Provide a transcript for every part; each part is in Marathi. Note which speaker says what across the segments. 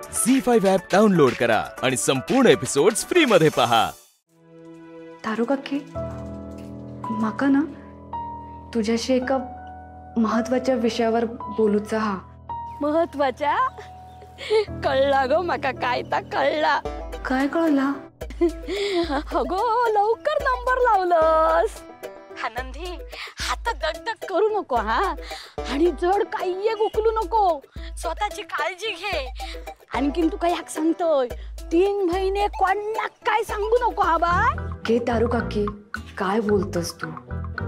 Speaker 1: झी5 ॲप डाउनलोड करा आणि संपूर्ण एपिसोड्स फ्री मध्ये पहा.
Speaker 2: तारू काकी, माका ना तुझ्याशी एका महत्वाच्या विषयावर बोलूचा हा.
Speaker 3: महत्वाच्या? कळला ग माका, काय ता कळला.
Speaker 2: काय कळला?
Speaker 3: अगो लवकर नंबर लावलंस. आनंदी, हात दगदग करू नको हा, आणि जड काही एक उकलू नको. स्वतःची काळजी घे. आणखीन तू काय सांगतोय, 3 महिने कोणाला काय सांगू नको हा बा.
Speaker 2: के तारू काकी, काय बोलतस तू?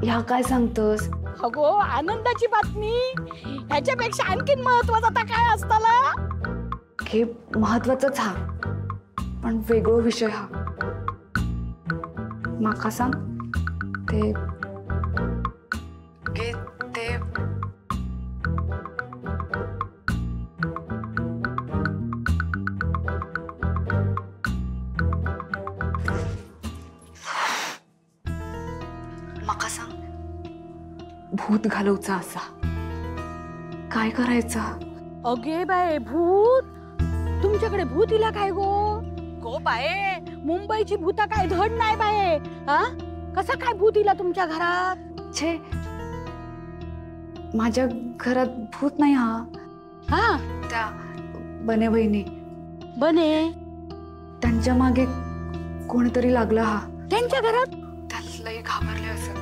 Speaker 2: ह्या काय सांगतस?
Speaker 3: अगो आनंदाची बातमी, ह्याच्यापेक्षा आणखीन महत्वाचा आता काय असताला.
Speaker 2: हे महत्वाचाच हा, पण वेगळो विषय हा. माका सांग ते माका सांग, भूत घालवचा असा काय करायचा?
Speaker 3: अगे बाय, भूत? तुमच्याकडे भूत इला काय गो बाये? मुंबईची भूता काय धड नाही बाये. हा, कसा काय भूत इला तुमच्या घरात?
Speaker 2: छे, माझ्या घरात भूत नाही हा.
Speaker 3: हा,
Speaker 2: त्या बने बहिणी त्यांच्या मागे कोणीतरी लागला हा.
Speaker 3: त्यांच्या घरात?
Speaker 2: त्याला घाबरले असत.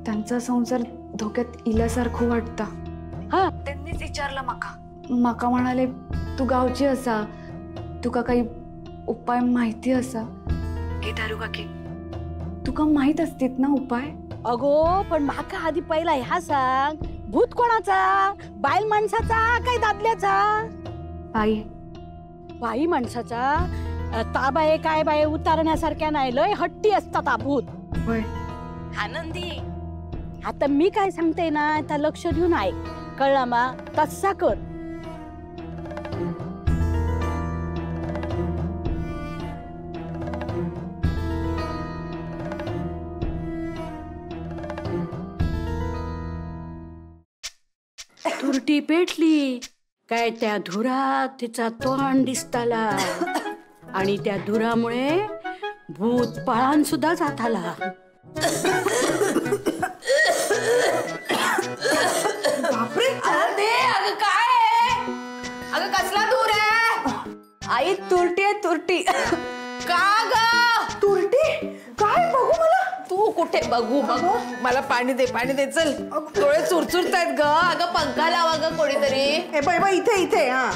Speaker 2: त्यांचा संसार धोक्यात इल्यासारखं वाटता.
Speaker 3: हा,
Speaker 2: त्यांनीच विचारलं माका म्हणाले, तू गावची असा, तुका काही उपाय माहिती असा? हे तारू काकी, तुका माहित असतीत ना उपाय?
Speaker 3: अगो पण माका आधी पहिला ह्या सांग, भूत कोणाचा? बाईल माणसाचा काय दादल्याचा? बाई माणसाचा. ताबाये काय बाये उतारण्यासारख्या नाही, लय हट्टी असतात हा भूत.
Speaker 2: होय
Speaker 3: आनंदी, आता मी काय सांगते ना, त्या लक्ष देऊन ऐक, कळला मा? तसा कर. तुरटी पेटली काय, त्या धुरात तिचा तोंड दिसताला, आणि त्या धुरामुळे भूत पळान सुद्धा जाताला.
Speaker 4: बापरे, अगं काय? अगं कसला दूर आहे?
Speaker 2: आई, तुरटी आहे तुरटी.
Speaker 4: का ग तुरटी? काय बघू मला? तू कुठे बघू मला पाणी दे चल. डोळे चुरचुरतायत ग. अगं पंखा लावा ग कोणीतरी. इथे हा.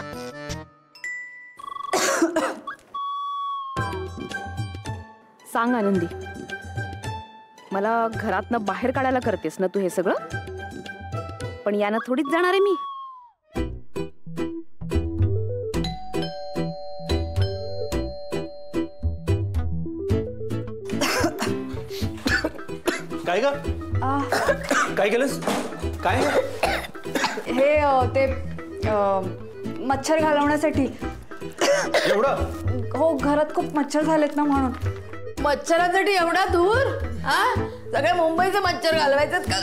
Speaker 5: सांग आनंदी, मला घरातनं बाहेर काढायला करतेस ना तू हे सगळं? पण यानं थोडीच जाणार आहे मी.
Speaker 6: काय ग? काय केलंस? काय
Speaker 2: हे ते मच्छर घालवण्यासाठी.
Speaker 6: एवढं?
Speaker 2: हो, घरात खूप मच्छर झालेत ना म्हणून.
Speaker 4: मच्छरासाठी एवढा दूर? हा, सगळे मुंबईचे मच्छर घालवायचे का?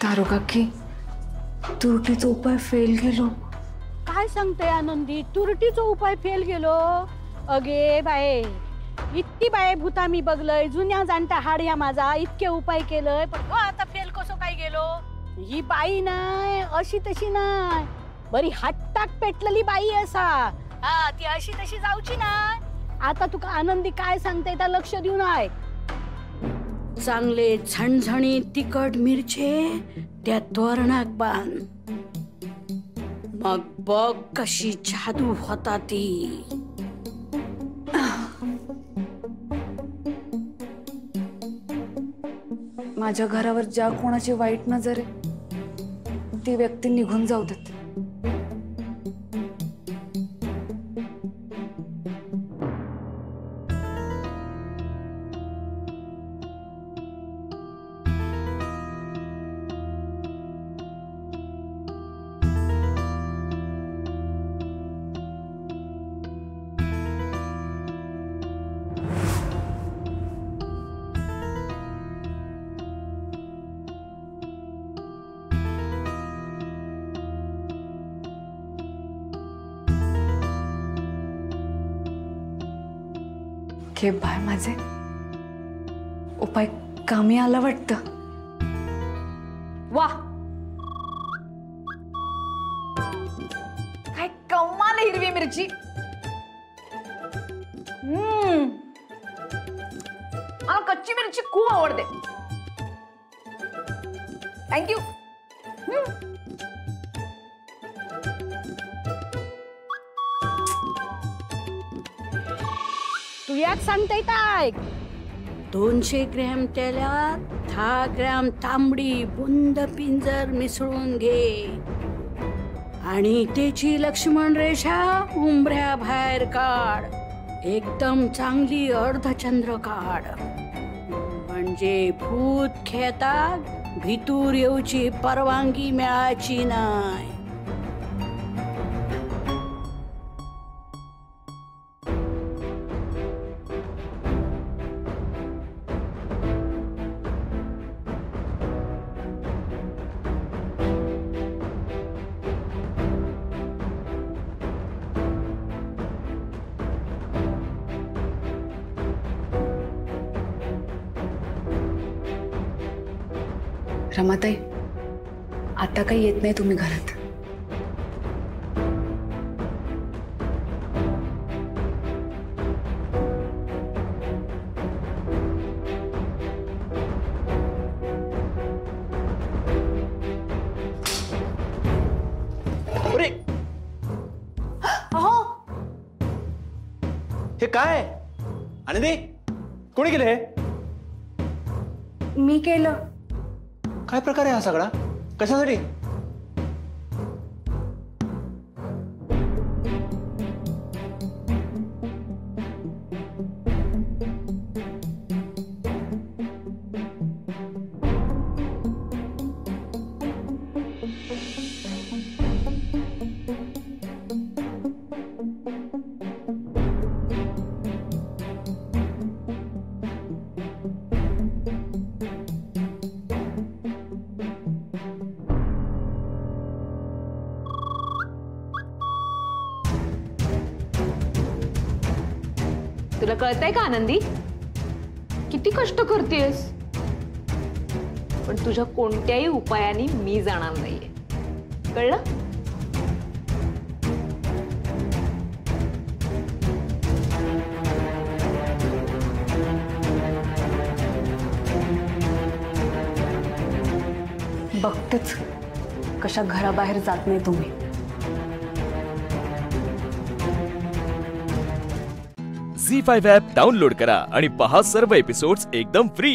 Speaker 2: तारू काकी, तुरटीचा उपाय फेल गेलो.
Speaker 3: काय सांगते आनंदी, तुरटीचा उपाय फेल गेलो? अगे बाये, इतकी बाये भूता मी बघलय, जुन्या जाणता हाड या माझा, इतके उपाय केलंय, पण आता फेल कसो काय गेलो? ही बाई नाही, अशी तशी नाही, बरी हट्टाक पेटलेली बाई असा. हा, ती अशी तशी जाऊची नाही. आता तुका आनंदी काय सांगते त्या लक्ष देऊन आहे. चांगले झणझणी तिखट मिरचे त्या तोरणाक बांध, मग बघ कशी जादू होता ती.
Speaker 2: माझ्या घरावर ज्या कोणाची वाईट नजर आहे, ती व्यक्ती निघून जाऊ देत. हे बाय माझे उपाय कामी आला वाटतं. वा काय कमाल हिरवी मिरची. मला कच्ची मिरची खूप आवडते. थँक्यू.
Speaker 3: तू याक सांगता ऐक. 200 ग्रॅम तेलात 10 ग्रॅम तांबडी बुंद पिंजर मिसळून घे आणि त्याची लक्ष्मण रेषा उंबऱ्या बाहेर काढ. एकदम चांगली अर्धचंद्र काढ. म्हणजे भूत खेतात भितूर येऊची परवानगी मिळायची नाही.
Speaker 2: रमाताई, आता काही येत नाही तुम्ही घरात.
Speaker 6: अरे हे काय आनंदी, कोणी केलं हे?
Speaker 2: मी केलं.
Speaker 6: काय प्रकार आहे हा सगळा? कशासाठी?
Speaker 7: तुला कळतंय का आनंदी? किती कष्ट करतेस, पण तुझ्या कोणत्याही उपायाने मी जाणार नाहीये. कळलं?
Speaker 2: बघतेच कशा घराबाहेर जात नाही तुम्ही.
Speaker 1: झी5 ॲप डाउनलोड करा आणि पहा सर्व एपिसोड्स एकदम फ्री.